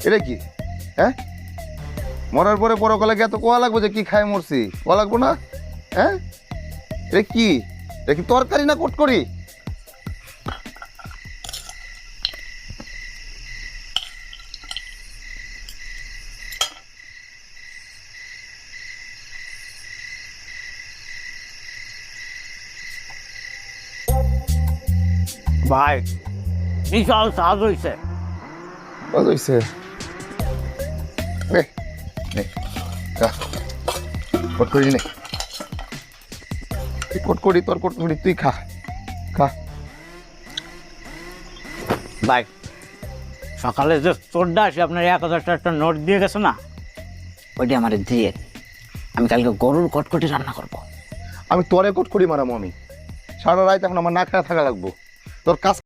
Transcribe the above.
এটা কি? হ্যাঁ, মরার পরে পরকালে এত কোয়া লাগবে যে কি খায় মরছি, কোয়া লাগবো না? হ্যাঁ, এটা কি? এটা কি তরকারি না কটকরি? ভাই বিশাল স্বাদ হয়েছে। ভালো হয়েছে। নে, নে, খা। কটকরি নে। তুই কটকরি, তোর কটকরি তুই খা, খা। ভাই সকালে যে চোরটা আসে আপনার 1000 টাকার নোট দিয়ে গেছে না, ওইটা আমার দিয়ে আমি কালকে গরুর কটকটি রান্না করবো। আমি তোরে কটকরি মারামো আমি। সারা রাত এখন আমার না খাওয়া থাকা লাগবো। তোর কাজ